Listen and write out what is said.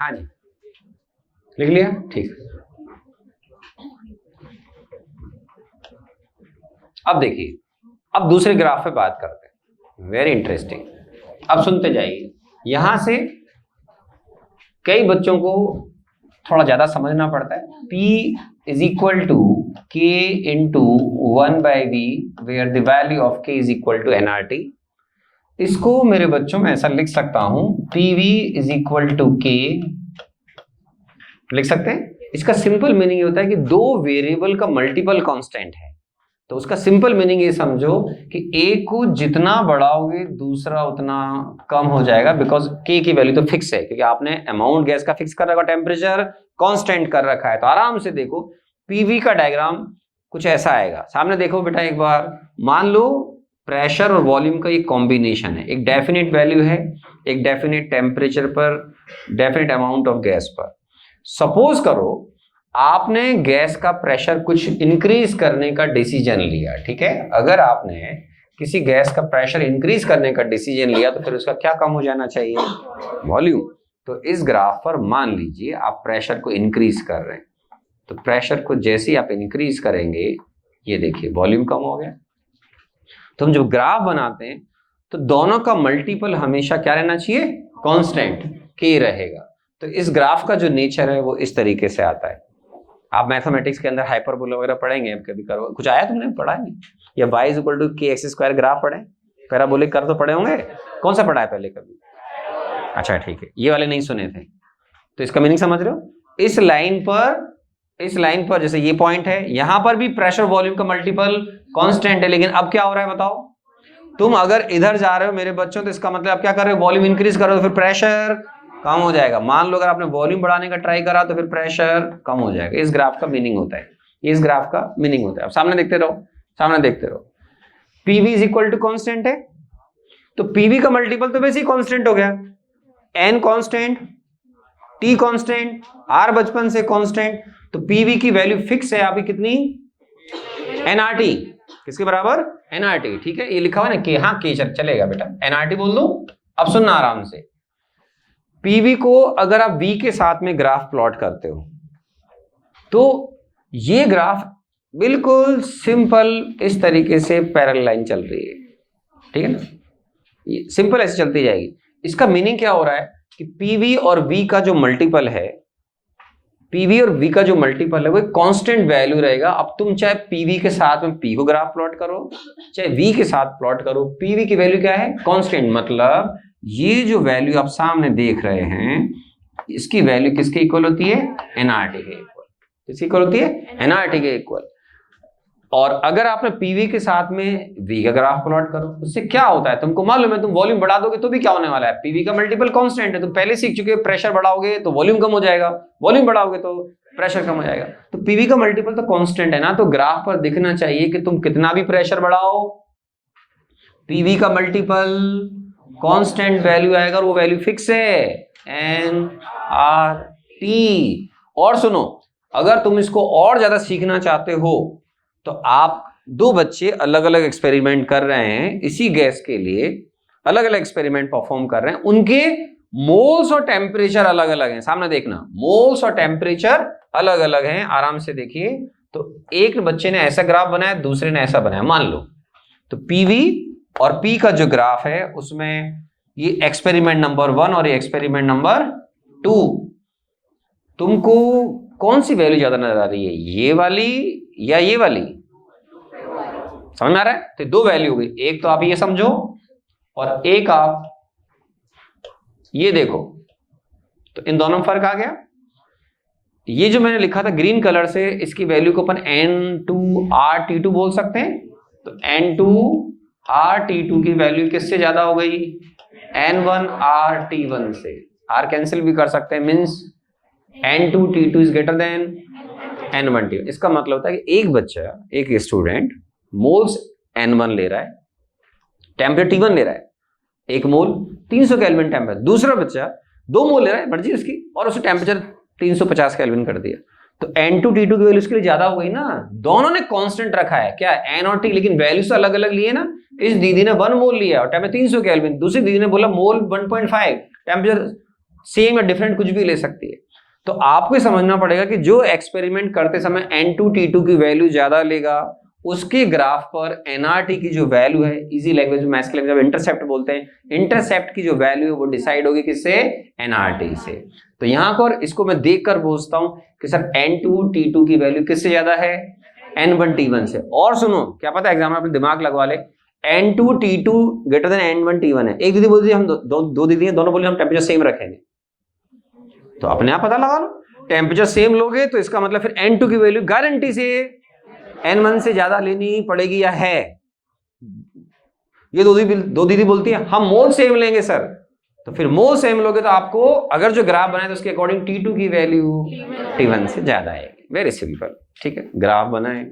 हाँ जी, लिख लिया, ठीक। अब देखिए, अब दूसरे ग्राफ पे बात करते हैं, वेरी इंटरेस्टिंग। अब सुनते जाइए। यहां से कई बच्चों को थोड़ा ज्यादा समझना पड़ता है। P is equal to K into 1/V where the value of K is equal to NRT। इसको मेरे बच्चों में ऐसा लिख सकता हूं, PV is equal to K, लिख सकते हैं। इसका सिंपल मीनिंग ये होता है कि दो वेरिएबल का मल्टीपल कांस्टेंट है, तो उसका सिंपल मीनिंग ये समझो कि एक को जितना बढ़ाओगे दूसरा उतना कम हो जाएगा, बिकॉज के की वैल्यू तो फिक्स है, क्योंकि आपने अमाउंट गैस का फिक्स कर रखा, टेम्परेचर कांस्टेंट कर रखा है। तो आराम से देखो, पीवी का डायग्राम कुछ ऐसा आएगा। सामने देखो बेटा एक बार, मान लो प्रेशर और वॉल्यूम का एक कॉम्बिनेशन है, एक डेफिनेट वैल्यू है, एक डेफिनेट टेम्परेचर पर, डेफिनेट अमाउंट ऑफ गैस पर। सपोज करो आपने गैस का प्रेशर कुछ इंक्रीज करने का डिसीजन लिया, ठीक है। अगर आपने किसी गैस का प्रेशर इंक्रीज करने का डिसीजन लिया तो फिर उसका क्या कम हो जाना चाहिए, वॉल्यूम। तो इस ग्राफ पर मान लीजिए आप प्रेशर को इंक्रीज कर रहे हैं, तो प्रेशर को जैसे ही आप इंक्रीज करेंगे, ये देखिए वॉल्यूम कम हो गया। तो हम जब ग्राफ बनाते हैं तो दोनों का मल्टीपल हमेशा क्या रहना चाहिए, कांस्टेंट के रहेगा। तो इस ग्राफ का जो नेचर है वो इस तरीके से आता है। आप मैथमेटिक्स के अंदर हाइपरबोला वगैरह पढ़ेंगे, अब कभी करो, कुछ आया तुमने, पढ़ा नहीं? या y equal to kx² graph पढ़े, पैराबोलिक कर तो पढ़े होंगे, कौन सा पढ़ा है पहले कभी? अच्छा ठीक है, ये वाले नहीं सुने थे। तो इसका मीनिंग समझ रहे हो, इस लाइन पर जैसे ये पॉइंट है, यहां पर भी प्रेशर वॉल्यूम का मल्टीपल कांस्टेंट है, लेकिन अब क्या हो रहा है बताओ। तुम अगर इधर जा रहे हो मेरे बच्चों, तो इसका मतलब आप क्या कर रहे हो, वॉल्यूम इंक्रीज कर रहे हो, तो फिर प्रेशर कम हो जाएगा। मान लो अगर आपने वॉल्यूम बढ़ाने का ट्राई करा तो फिर प्रेशर कम हो जाएगा। इस ग्राफ का मीनिंग होता है, इस ग्राफ का मीनिंग होता है। अब सामने देखते रहो, सामने देखते रहो। PV is equal to constant है, तो पीवी का मल्टीपल तो वैसे ही कांस्टेंट हो गया, N constant, T constant, R बचपन से कांस्टेंट। तो पीवी की वैल्यू फिक्स है आपकी कितनी, एनआरटी, किसके बराबर, एनआरटी, ठीक है। ये लिखा हुआ है ना कि हाँ के चलेगा बेटा, एनआरटी बोल दो। अब सुनना आराम से, पीवी को अगर आप V के साथ में ग्राफ प्लॉट करते हो तो ये ग्राफ बिल्कुल सिंपल इस तरीके से पैरेलल लाइन चल रही है, ठीक है ना, ये सिंपल ऐसे चलती जाएगी। इसका मीनिंग क्या हो रहा है कि पीवी और V का जो मल्टीपल है, पीवी और V का जो मल्टीपल है वो कांस्टेंट वैल्यू रहेगा। अब तुम चाहे पीवी के साथ में P को ग्राफ प्लॉट करो, चाहे V के साथ प्लॉट करो, पीवी की वैल्यू क्या है, कांस्टेंट। मतलब ये जो वैल्यू आप सामने देख रहे हैं, इसकी वैल्यू किसके इक्वल होती है, एनआरटी के इक्वल। किसकी इक्वल होती है, एनआरटी के इक्वल। और अगर आपने पीवी के साथ में V का ग्राफ प्लॉट करो, उससे क्या होता है तुमको मालूम है, तुम वॉल्यूम बढ़ा दोगे तो भी क्या होने वाला है, पीवी का मल्टीपल कांस्टेंट है, तुम पहले सीख चुके हो। प्रेशर बढ़ाओगे तो वॉल्यूम कम हो जाएगा, वॉल्यूम बढ़ाओगे तो प्रेशर कम हो जाएगा। तो पीवी का मल्टीपल तो कांस्टेंट है ना, तो ग्राफ पर दिखना चाहिए कि तुम कितना भी प्रेशर बढ़ाओ, पीवी का मल्टीपल कांस्टेंट वैल्यू आएगा, और वो वैल्यू फिक्स है, एन आर टी। और सुनो, अगर तुम इसको और ज्यादा सीखना चाहते हो तो आप, दो बच्चे अलग अलग एक्सपेरिमेंट कर रहे हैं इसी गैस के लिए, अलग अलग एक्सपेरिमेंट परफॉर्म कर रहे हैं, उनके मोल्स और टेम्परेचर अलग अलग हैं। सामने देखना, मोल्स और टेम्परेचर अलग अलग हैं, आराम से देखिए। तो एक बच्चे ने ऐसा ग्राफ बनाया, दूसरे ने ऐसा बनाया, मान लो। तो पीवी और P का जो ग्राफ है उसमें ये एक्सपेरिमेंट नंबर 1 और ये एक्सपेरिमेंट नंबर 2, तुमको कौन सी वैल्यू ज्यादा नजर आ रही है, ये वाली या ये वाली, समझ में आ रहा है? तो दो वैल्यू हो गई, एक तो आप ये समझो और एक आप ये देखो। तो इन दोनों में फर्क आ गया। ये जो मैंने लिखा था ग्रीन कलर से, इसकी वैल्यू को अपन N2RT2 बोल सकते हैं। तो N2RT2 की वैल्यू किससे ज्यादा हो गई, N1RT1 से। R कैंसिल भी कर सकते हैं, means N2T2 is greater than N1T1। इसका मतलब होता है कि एक बच्चा, एक स्टूडेंट मोल्स N1 ले रहा है, टेम्परेचर T1 ले रहा है, एक मोल 300 केल्विन टेम्परेचर, दूसरा बच्चा 2 मोल ले रहा है, मर्जी उसकी, और उसे टेम्परेचर 350 केल्विन कर दिया। तो N2T2 की वैल्यू उसके लिए ज्यादा हो गई ना। दोनों ने कांस्टेंट रखा है क्या, N और T, लेकिन वैल्यूज तो अलग अलग लिए ना। इस दीदी ने 1 मोल लिया और टेम्परेचर 300 केल्विन, दूसरी दीदी ने बोला मोल 1.5, टेम्परेचर सेम या डिफरेंट कुछ भी ले सकती है। तो आपको समझना पड़ेगा कि जो एक्सपेरिमेंट करते समय N2 T2 की वैल्यू ज्यादा लेगा उसके ग्राफ पर NRT की जो वैल्यू है, इजी लैंग्वेज में मैथ्स की लैंग्वेज में इंटरसेप्ट बोलते हैं, इंटरसेप्ट की जो वैल्यू है वो डिसाइड होगी किससे, NRT से। तो यहां पर इसको मैं देखकर पूछता हूं कि सर N2 T2 की वैल्यू किससे ज्यादा है, N1 T1 से। और सुनो, क्या पता है एग्जाम में अपने दिमाग लगवा ले, N2 T2 greater than N1 T1 है। एक दीदी बोलती है हम दो दीदी हैं, दोनों बोले हम टेम्परेचर सेम रखेंगे, तो अपने आप पता लगा लो। टेम्परेचर सेम लोगे तो इसका मतलब फिर N2 की वैल्यू गारंटी से N1 से ज्यादा लेनी पड़ेगी या है। ये दो दीदी बोलती है हम मोल सेम लेंगे सर, तो फिर मोल सेम लोगे तो आपको अगर जो ग्राफ बनाए तो उसके अकॉर्डिंग T2 की वैल्यू T1 से ज्यादा आएगी। वेरी सिंपल, ठीक है, ग्राफ बनाए।